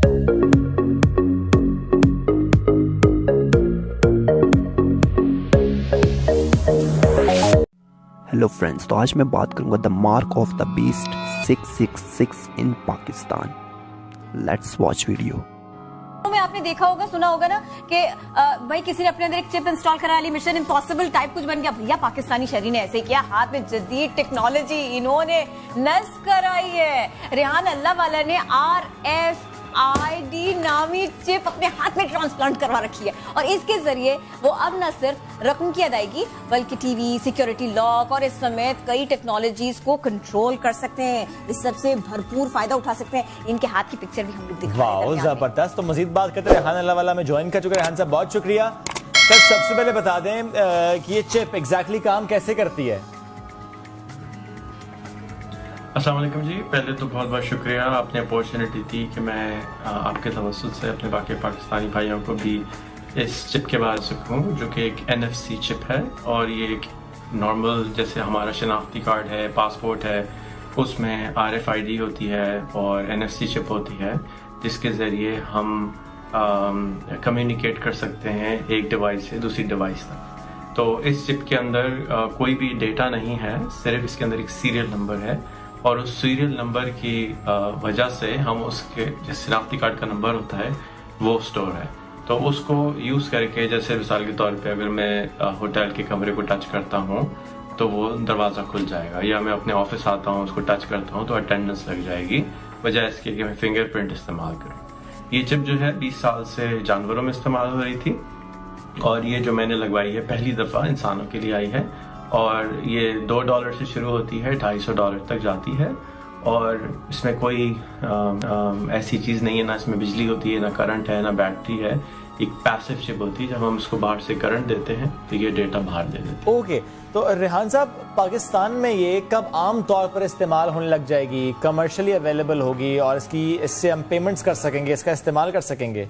Hello friends, तो आज मैं बात करूंगा the mark of the beast 666 in Pakistan. Let's watch video. में आपने देखा होगा, सुना होगा ना कि भाई किसी ने अपने अंदर एक चिप इंस्टॉल करा ली, मिशन इम्पॉसिबल टाइप कुछ बन गया। भैया पाकिस्तानी शहरी ने ऐसे किया, हाथ में जदीद टेक्नोलॉजी इन्होंने नस्ब कराई है। रेहान अल्लाह वाला ने RFID नामी चिप अपने हाथ में ट्रांसप्लांट करवा रखी है और इसके जरिए वो अब न सिर्फ रकम की अदायगी बल्कि टीवी, सिक्योरिटी लॉक और इस समेत कई टेक्नोलॉजीज को कंट्रोल कर सकते हैं। इस सबसे भरपूर फायदा उठा सकते हैं। इनके हाथ की पिक्चर भी हम लोग दिखा रहे हैं। जबरदस्त। तो मजीद बात करते हैं, रेहान अल्लाह वाला में ज्वाइन कर चुके हैं। रेहान साहब बहुत शुक्रिया। सर सबसे पहले बता दें कि ये चिप एग्जैक्टली काम कैसे करती है। अस्सलाम वालेकुम जी, पहले तो बहुत बहुत शुक्रिया, आपने अपॉर्चुनिटी दी कि मैं आपके तवज्जुह से अपने बाकी पाकिस्तानी भाइयों को भी इस चिप के बारे में सकूँ, जो कि एक NFC चिप है। और ये एक नॉर्मल जैसे हमारा शनाख्ती कार्ड है, पासपोर्ट है, उसमें RFID होती है और NFC चिप होती है, जिसके ज़रिए हम कम्युनिकेट कर सकते हैं एक डिवाइस से दूसरी डिवाइस तक। तो इस चिप के अंदर कोई भी डेटा नहीं है, सिर्फ इसके अंदर एक सीरियल नंबर है और उस सीरियल नंबर की वजह से हम उसके जो शनाख्ती कार्ड का नंबर होता है वो स्टोर है। तो उसको यूज़ करके, जैसे मिसाल के तौर पे अगर मैं होटल के कमरे को टच करता हूँ तो वो दरवाज़ा खुल जाएगा, या मैं अपने ऑफिस आता हूँ उसको टच करता हूँ तो अटेंडेंस लग जाएगी, बजाय इसके कि मैं फिंगरप्रिंट इस्तेमाल करूँ। ये चिप जो है 20 साल से जानवरों में इस्तेमाल हो रही थी और ये जो मैंने लगवाई है पहली दफ़ा इंसानों के लिए आई है। और ये $2 से शुरू होती है, $250 तक जाती है। और इसमें कोई ऐसी चीज़ नहीं है, ना इसमें बिजली होती है, ना करंट है, ना बैटरी है। एक पैसिव चिप होती है, जब हम इसको बाहर से करंट देते हैं तो ये डेटा बाहर दे देते हैं। ओके, तो रेहान साहब पाकिस्तान में ये कब आम तौर पर इस्तेमाल होने लग जाएगी, कमर्शियली अवेलेबल होगी और इससे हम पेमेंट्स कर सकेंगे, इसका इस्तेमाल कर सकेंगे?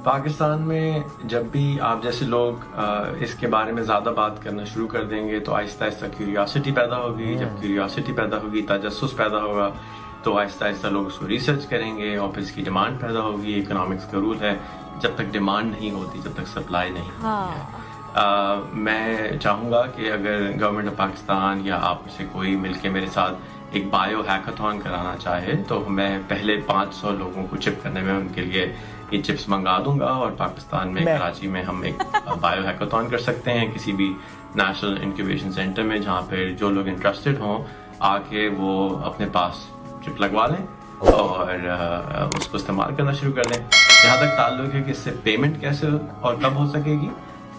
पाकिस्तान में जब भी आप जैसे लोग इसके बारे में ज़्यादा बात करना शुरू कर देंगे तो आहिस्ता आहिस्ता क्यूरियोसिटी पैदा होगी। जब क्यूरियोसिटी पैदा होगी, तजस्सुस पैदा होगा, तो आहिस्ता आहिस्ता लोग उसको रिसर्च करेंगे और फिर इसकी डिमांड पैदा होगी। इकोनॉमिक्स का रूल है, जब तक डिमांड नहीं होती जब तक सप्लाई नहीं होती है। मैं चाहूँगा कि अगर गवर्नमेंट ऑफ पाकिस्तान या आप में से कोई मिलके मेरे साथ एक बायो हैकाथॉन कराना चाहे तो मैं पहले 500 लोगों को चिप करने में उनके लिए ये चिप्स मंगा दूंगा और पाकिस्तान में कराची में हम एक बायो हैकाथॉन कर सकते हैं किसी भी नेशनल इंक्यूबेशन सेंटर में, जहाँ पे जो लोग इंटरेस्टेड हों आके वो अपने पास चिप लगवा लें और उसको इस्तेमाल करना शुरू कर दें। जहाँ तक ताल्लुक है कि इससे पेमेंट कैसे और कब हो सकेगी,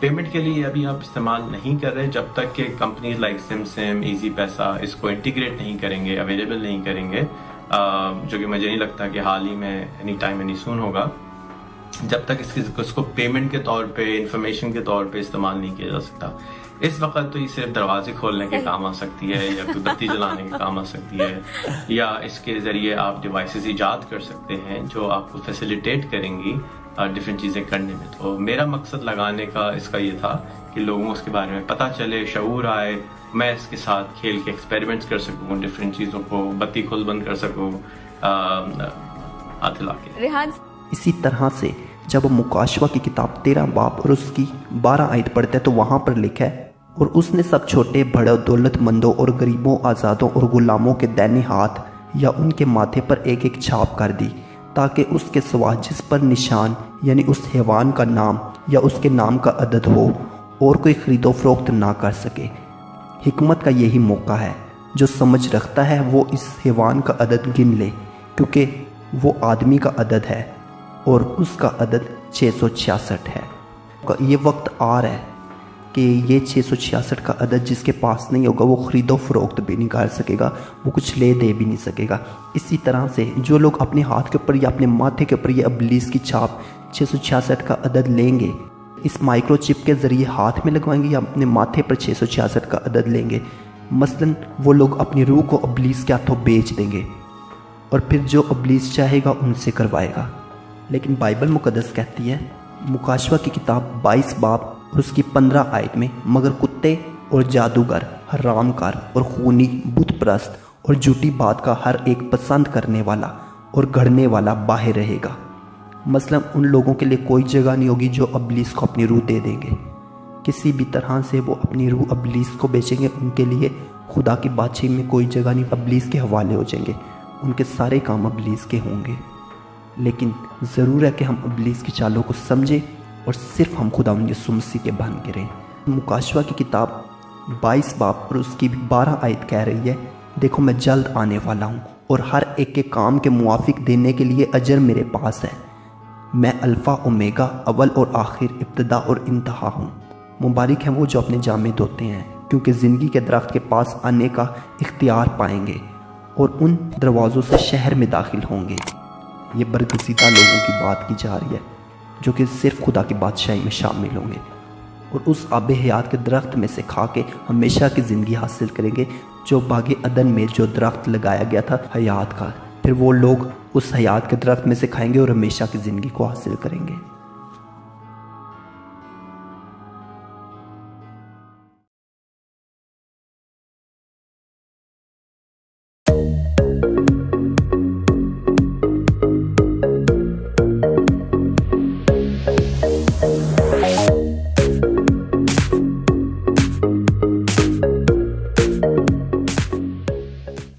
पेमेंट के लिए अभी आप इस्तेमाल नहीं कर रहे जब तक कि कंपनीज लाइक सिम, इजी पैसा इसको इंटीग्रेट नहीं करेंगे, अवेलेबल नहीं करेंगे, जो कि मुझे नहीं लगता कि हाल ही में एनी टाइम एनी सून होगा। जब तक इसको पेमेंट के तौर पे, इंफॉर्मेशन के तौर पे इस्तेमाल नहीं किया जा सकता। इस वक्त तो ये सिर्फ दरवाजे खोलने के काम आ सकती है या कोई बत्ती जलाने के काम आ सकती है, या इसके जरिए आप डिवाइसेस ईजाद कर सकते हैं जो आपको फैसिलिटेट करेंगी डिफरेंट चीज़ें करने में। तो मेरा मकसद लगाने का इसका ये था कि लोगों को इसके बारे में पता चले, शऊर आए, मैं इसके साथ खेल के एक्सपेरिमेंट्स कर सकूँ, डिफरेंट चीज़ों को बत्ती खुल बंद कर सकूँ हाथ हिला के। रेहान इसी तरह से जब हम मुकाशवा की किताब 13 बाब और उसकी 12 आयत पढ़ते हैं तो वहाँ पर लिखा है, और उसने सब छोटे बड़े, दौलतमंदों और गरीबों, आज़ादों और गुलामों के दैने हाथ या उनके माथे पर एक एक छाप कर दी, ताकि उसके सिवा जिस पर निशान यानी उस हैवान का नाम या उसके नाम का अदद हो और कोई खरीदो फरोख्त ना कर सके। हिकमत का यही मौका है, जो समझ रखता है वो इस हैवान का अदद गिन ले, क्योंकि वो आदमी का अदद है और उसका अदद 666 है। ये वक्त आ रहा है कि ये 666 का अदद जिसके पास नहीं होगा वो ख़रीदो फ़रोख्त भी नहीं कर सकेगा, वो कुछ ले दे भी नहीं सकेगा। इसी तरह से जो लोग अपने हाथ के ऊपर या अपने माथे के ऊपर ये इब्लीस की छाप 666 का अदद लेंगे, इस माइक्रोचिप के ज़रिए हाथ में लगवाएंगे या अपने माथे पर 666 का अदद लेंगे, मसलन वो लोग अपनी रूह को इब्लीस के हाथों बेच देंगे और फिर जो इब्लीस चाहेगा उनसे करवाएगा। लेकिन बाइबल मुकद्दस कहती है, मुकाशवा की किताब 22 बाब और उसकी 15 आयत में, मगर कुत्ते और जादूगर, हरामकार और खूनी, बुत परस्त और झूठी बात का हर एक पसंद करने वाला और गढ़ने वाला बाहर रहेगा। मसलन उन लोगों के लिए कोई जगह नहीं होगी जो इब्लीस को अपनी रूह दे देंगे। किसी भी तरह से वो अपनी रूह इब्लीस को बेचेंगे, उनके लिए खुदा की बादशाही में कोई जगह नहीं, इब्लीस के हवाले हो जाएंगे, उनके सारे काम इब्लीस के होंगे। लेकिन ज़रूर है कि हम इब्लीस की चालों को समझें और सिर्फ हम खुदा यीशु मसीह के बन के रहें। मुकाशवा की किताब 22 बाब और उसकी 12 आयत कह रही है, देखो मैं जल्द आने वाला हूँ और हर एक के काम के मुआफिक देने के लिए अजर मेरे पास है। मैं अल्फ़ा ओमेगा, अव्वल और आखिर, इब्तिदा और इंतहा हूँ। मुबारक हैं वो जो अपने जामे धोते हैं, क्योंकि ज़िंदगी के दरख्त के पास आने का इख्तियार पाएंगे और उन दरवाज़ों से शहर में दाखिल होंगे। ये बरगज़ीदा लोगों की बात की जा रही है जो कि सिर्फ खुदा की बादशाही में शामिल होंगे और उस आब हयात के दरख्त में से खा के हमेशा की ज़िंदगी हासिल करेंगे, जो बाग अदन में जो दरख्त लगाया गया था हयात का। फिर वो लोग उस हयात के दरख्त में से खाएंगे और हमेशा की ज़िंदगी को हासिल करेंगे।